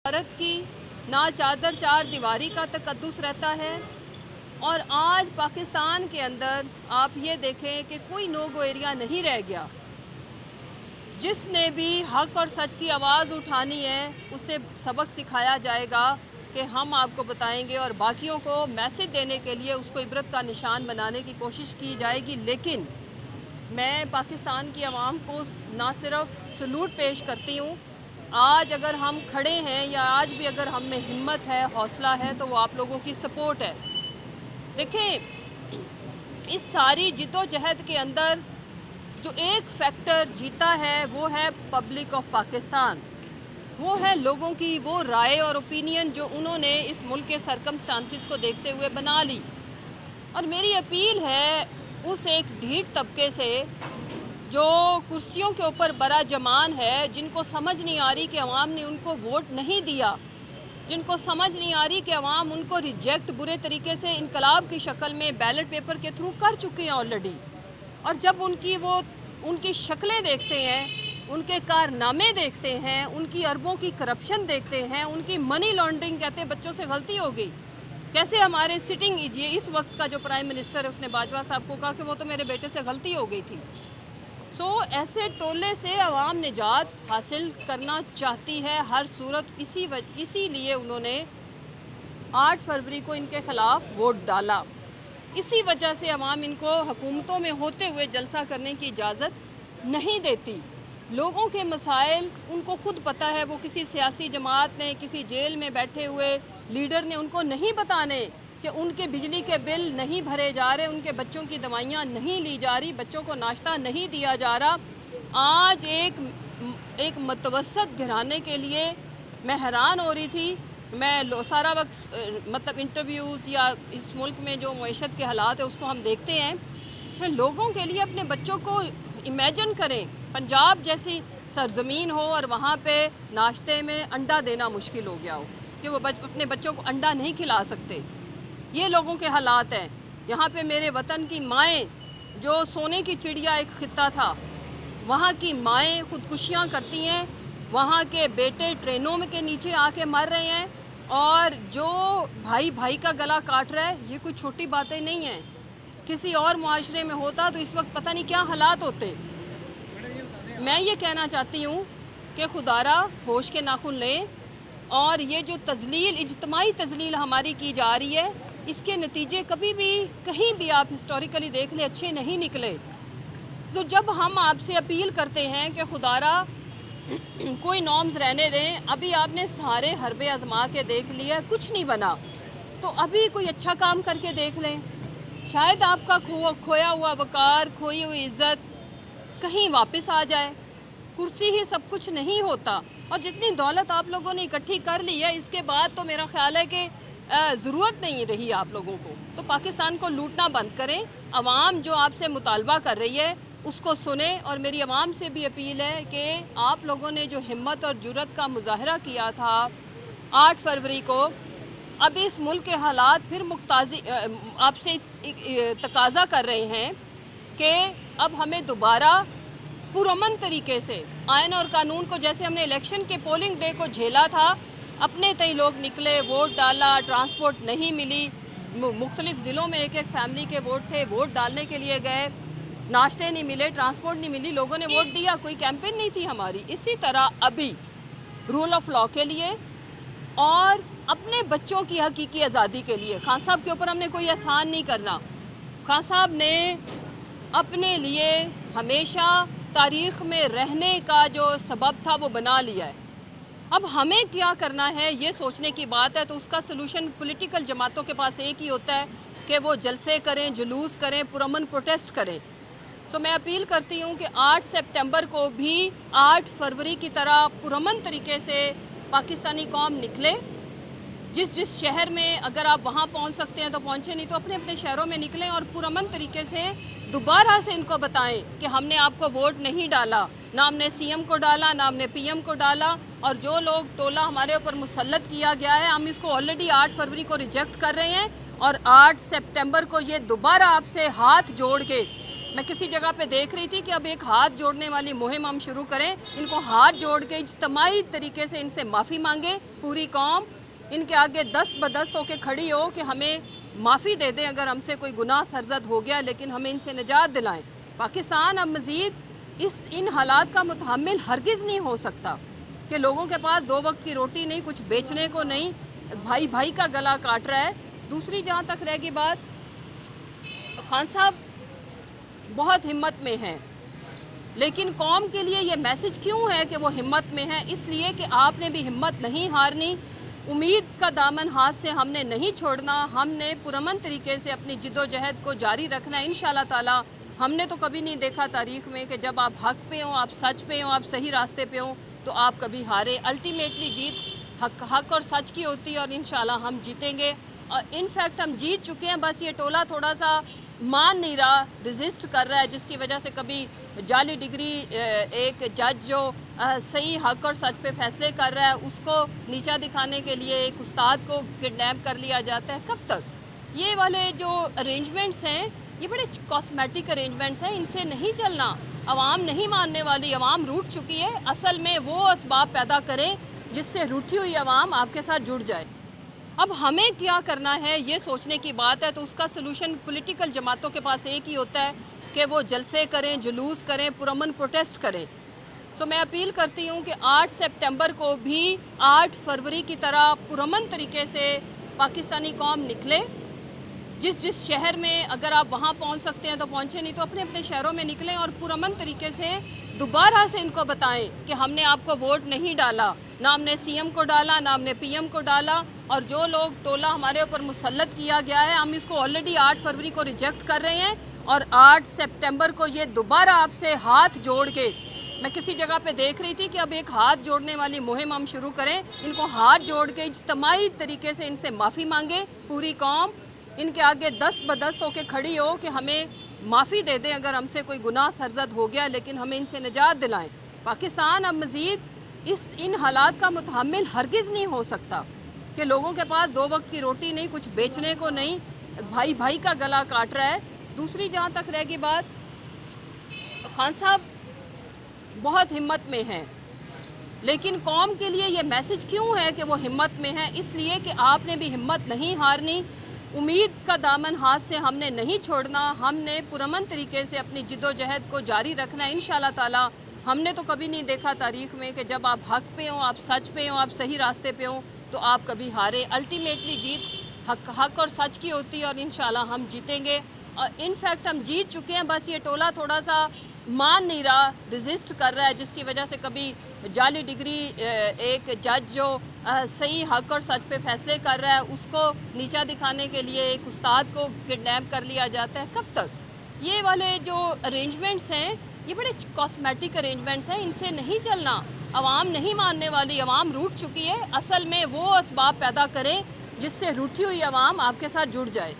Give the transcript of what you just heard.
भारत की ना चादर चार दीवारी का तकद्दुस रहता है। और आज पाकिस्तान के अंदर आप ये देखें कि कोई नो गो एरिया नहीं रह गया। जिसने भी हक और सच की आवाज़ उठानी है उसे सबक सिखाया जाएगा कि हम आपको बताएंगे, और बाकियों को मैसेज देने के लिए उसको इबरत का निशान बनाने की कोशिश की जाएगी। लेकिन मैं पाकिस्तान की आवाम को ना सिर्फ सलूट पेश करती हूँ, आज अगर हम खड़े हैं या आज भी अगर हम में हिम्मत है, हौसला है, तो वो आप लोगों की सपोर्ट है। देखें, इस सारी जिद्दोजहद के अंदर जो एक फैक्टर जीता है वो है पब्लिक ऑफ पाकिस्तान। वो है लोगों की वो राय और ओपिनियन जो उन्होंने इस मुल्क के सरकमस्टांसिस को देखते हुए बना ली। और मेरी अपील है उस एक ढीठ तबके से जो कुर्सियों के ऊपर बड़ा जमान है, जिनको समझ नहीं आ रही कि अवाम ने उनको वोट नहीं दिया, जिनको समझ नहीं आ रही कि अवाम उनको रिजेक्ट बुरे तरीके से इनकलाब की शक्ल में बैलेट पेपर के थ्रू कर चुकी हैं ऑलरेडी। और जब उनकी शक्लें देखते हैं, उनके कारनामे देखते हैं, उनकी अरबों की करप्शन देखते हैं, उनकी मनी लॉन्ड्रिंग, कहते हैं बच्चों से गलती हो गई। कैसे हमारे सिटिंग ये इस वक्त का जो प्राइम मिनिस्टर है उसने बाजवा साहब को कहा कि वो तो मेरे बेटे से गलती हो गई थी। ऐसे टोले से अवाम निजात हासिल करना चाहती है हर सूरत। इसीलिए उन्होंने 8 फरवरी को इनके खिलाफ वोट डाला। इसी वजह से अवाम इनको हुकूमतों में होते हुए जलसा करने की इजाज़त नहीं देती। लोगों के मसाइल उनको खुद पता है। वो किसी सियासी जमात ने, किसी जेल में बैठे हुए लीडर ने उनको नहीं बताने कि उनके बिजली के बिल नहीं भरे जा रहे, उनके बच्चों की दवाइयाँ नहीं ली जा रही, बच्चों को नाश्ता नहीं दिया जा रहा। आज एक मतवसत घराने के लिए मैं हैरान हो रही थी। मैं सारा वक्त मतलब इंटरव्यूज़ या इस मुल्क में जो मईशत के हालात है उसको हम देखते हैं। मैं लोगों के लिए अपने बच्चों को इमेजिन करें, पंजाब जैसी सरजमीन हो और वहाँ पे नाश्ते में अंडा देना मुश्किल हो गया हो कि वो अपने बच्चों को अंडा नहीं खिला सकते। ये लोगों के हालात हैं। यहाँ पे मेरे वतन की माएँ, जो सोने की चिड़िया एक खित्ता था, वहाँ की माएँ खुदकुशियाँ करती हैं, वहाँ के बेटे ट्रेनों में के नीचे आके मर रहे हैं, और जो भाई भाई का गला काट रहा है, ये कोई छोटी बातें नहीं हैं। किसी और मुआशरे में होता तो इस वक्त पता नहीं क्या हालात होते। मैं ये कहना चाहती हूँ कि खुदारा होश के नाखून लें, और ये जो तजलील, इज्तमाई तजलील हमारी की जा रही है, इसके नतीजे कभी भी कहीं भी आप हिस्टोरिकली देख लें अच्छे नहीं निकले। तो जब हम आपसे अपील करते हैं कि खुदारा कोई नॉर्म्स रहने दें, अभी आपने सारे हरबे आजमा के देख लिया, कुछ नहीं बना, तो अभी कोई अच्छा काम करके देख लें। शायद आपका खोया हुआ वकार, खोई हुई इज्जत कहीं वापस आ जाए। कुर्सी ही सब कुछ नहीं होता, और जितनी दौलत आप लोगों ने इकट्ठी कर ली है, इसके बाद तो मेरा ख्याल है कि ज़रूरत नहीं रही आप लोगों को। तो पाकिस्तान को लूटना बंद करें। अवाम जो आपसे मुतालबा कर रही है उसको सुने। और मेरी अवाम से भी अपील है कि आप लोगों ने जो हिम्मत और जुर्रत का मुजाहरा किया था 8 फरवरी को, अब इस मुल्क के हालात फिर आपसे तकाजा कर रहे हैं कि अब हमें दोबारा पुरअमन तरीके से आइन और कानून को, जैसे हमने इलेक्शन के पोलिंग डे को झेला था, अपने तय लोग निकले, वोट डाला, ट्रांसपोर्ट नहीं मिली, मुख्तलिफ ज़िलों में एक फैमिली के वोट थे, वोट डालने के लिए गए, नाश्ते नहीं मिले, ट्रांसपोर्ट नहीं मिली, लोगों ने वोट दिया, कोई कैंपेन नहीं थी हमारी। इसी तरह अभी रूल ऑफ लॉ के लिए और अपने बच्चों की हकीकी आज़ादी के लिए खान साहब के ऊपर हमने कोई एहसान नहीं करना। खान साहब ने अपने लिए हमेशा तारीख में रहने का जो सबब था वो बना लिया है। अब हमें क्या करना है ये सोचने की बात है। तो उसका सलूशन पॉलिटिकल जमातों के पास एक ही होता है कि वो जलसे करें, जुलूस करें, पुरअमन प्रोटेस्ट करें। मैं अपील करती हूँ कि 8 सितंबर को भी 8 फरवरी की तरह पुरअमन तरीके से पाकिस्तानी कौम निकले। जिस शहर में अगर आप वहाँ पहुँच सकते हैं तो पहुँचे, नहीं तो अपने अपने शहरों में निकलें और पुरअमन तरीके से दोबारा से इनको बताएं कि हमने आपको वोट नहीं डाला, ना हमने सीएम को डाला, ना हमने पीएम को डाला, और जो लोग टोला हमारे ऊपर मुसल्लत किया गया है, हम इसको ऑलरेडी 8 फरवरी को रिजेक्ट कर रहे हैं। और 8 सितंबर को ये दोबारा आपसे हाथ जोड़ के मैं किसी जगह पे देख रही थी कि अब एक हाथ जोड़ने वाली मुहिम हम शुरू करें, इनको हाथ जोड़ के इज्तिमाई तरीके से इनसे माफ़ी मांगे पूरी कौम, इनके आगे दस्त बदस्त होके खड़ी हो कि हमें माफ़ी दे दें अगर हमसे कोई गुनाह सरजद हो गया, लेकिन हमें इनसे निजात दिलाएं। पाकिस्तान अब मज़ीद इन हालात का मुतहम्मिल हरगिज़ नहीं हो सकता कि लोगों के पास 2 वक्त की रोटी नहीं, कुछ बेचने को नहीं, भाई भाई का गला काट रहा है। दूसरी जहां तक रह गई बात, खान साहब बहुत हिम्मत में हैं, लेकिन कौम के लिए ये मैसेज क्यों है कि वो हिम्मत में है? इसलिए कि आपने भी हिम्मत नहीं हारनी, उम्मीद का दामन हाथ से हमने नहीं छोड़ना, हमने पुरअमन तरीके से अपनी जिद्दोजहद को जारी रखना है इंशाअल्लाह ताला। हमने तो कभी नहीं देखा तारीख में कि जब आप हक पे हो, आप सच पे हो, आप सही रास्ते पे हो, तो आप कभी हारे। अल्टीमेटली जीत हक और सच की होती है और इंशाअल्लाह हम जीतेंगे। और इनफैक्ट हम जीत चुके हैं, बस ये टोला थोड़ा सा मान नहीं रहा, रेजिस्ट कर रहा है, जिसकी वजह से कभी जाली डिग्री एक जज जो सही हक और सच पे फैसले कर रहा है उसको नीचा दिखाने के लिए एक उस्ताद को किडनैप कर लिया जाता है। कब तक? ये वाले जो अरेंजमेंट्स हैं ये बड़े कॉस्मेटिक अरेंजमेंट्स हैं, इनसे नहीं चलना। अवाम नहीं मानने वाली, अवाम रूठ चुकी है। असल में वो असबाब पैदा करें जिससे रूठी हुई अवाम आपके साथ जुड़ जाए। अब हमें क्या करना है ये सोचने की बात है, तो उसका सोल्यूशन पॉलिटिकल जमातों के पास एक ही होता है कि वो जलसे करें, जुलूस करें, पुरअमन प्रोटेस्ट करें। सो मैं अपील करती हूँ कि 8 सितंबर को भी 8 फरवरी की तरह पुरअमन तरीके से पाकिस्तानी कौम निकले। जिस शहर में अगर आप वहाँ पहुँच सकते हैं तो पहुँचे, नहीं तो अपने अपने शहरों में निकलें और पुरअमन तरीके से दोबारा से इनको बताएं कि हमने आपको वोट नहीं डाला, ना हमने सीएम को डाला, ना हमने पीएम को डाला, और जो लोग टोला हमारे ऊपर मुसल्लत किया गया है हम इसको ऑलरेडी 8 फरवरी को रिजेक्ट कर रहे हैं। और 8 सितंबर को ये दोबारा आपसे हाथ जोड़ के, मैं किसी जगह पे देख रही थी कि अब एक हाथ जोड़ने वाली मुहिम हम शुरू करें, इनको हाथ जोड़ के इज्तिमाई तरीके से इनसे माफ़ी मांगे पूरी कौम, इनके आगे दस्त बदस्त होके खड़ी हो कि हमें माफ़ी दे दें अगर हमसे कोई गुनाह सरजद हो गया, लेकिन हमें इनसे निजात दिलाएं। पाकिस्तान अब मज़ीद इन हालात का मुतहम्मिल हरगिज़ नहीं हो सकता कि लोगों के पास 2 वक्त की रोटी नहीं, कुछ बेचने को नहीं, भाई भाई का गला काट रहा है। दूसरी जहां तक रह गई बात, खान साहब बहुत हिम्मत में हैं, लेकिन कौम के लिए ये मैसेज क्यों है कि वो हिम्मत में है? इसलिए कि आपने भी हिम्मत नहीं हारनी, उम्मीद का दामन हाथ से हमने नहीं छोड़ना, हमने पुरअमन तरीके से अपनी जिद्दोजहद को जारी रखना है इंशाअल्लाह ताला। हमने तो कभी नहीं देखा तारीख में कि जब आप हक पे हो, आप सच पे हो, आप सही रास्ते पे हो, तो आप कभी हारे। अल्टीमेटली जीत हक और सच की होती है और इंशाअल्लाह हम जीतेंगे। और इनफैक्ट हम जीत चुके हैं, बस ये टोला थोड़ा सा मान नहीं रहा, रेजिस्ट कर रहा है, जिसकी वजह से कभी जाली डिग्री एक जज जो सही हक और सच पे फैसले कर रहा है उसको नीचा दिखाने के लिए एक उस्ताद को किडनैप कर लिया जाता है। कब तक? ये वाले जो अरेंजमेंट्स हैं ये बड़े कॉस्मेटिक अरेंजमेंट्स हैं, इनसे नहीं चलना। अवाम नहीं मानने वाली, अवाम रूठ चुकी है। असल में वो असबाब पैदा करें जिससे रूठी हुई अवाम आपके साथ जुड़ जाए।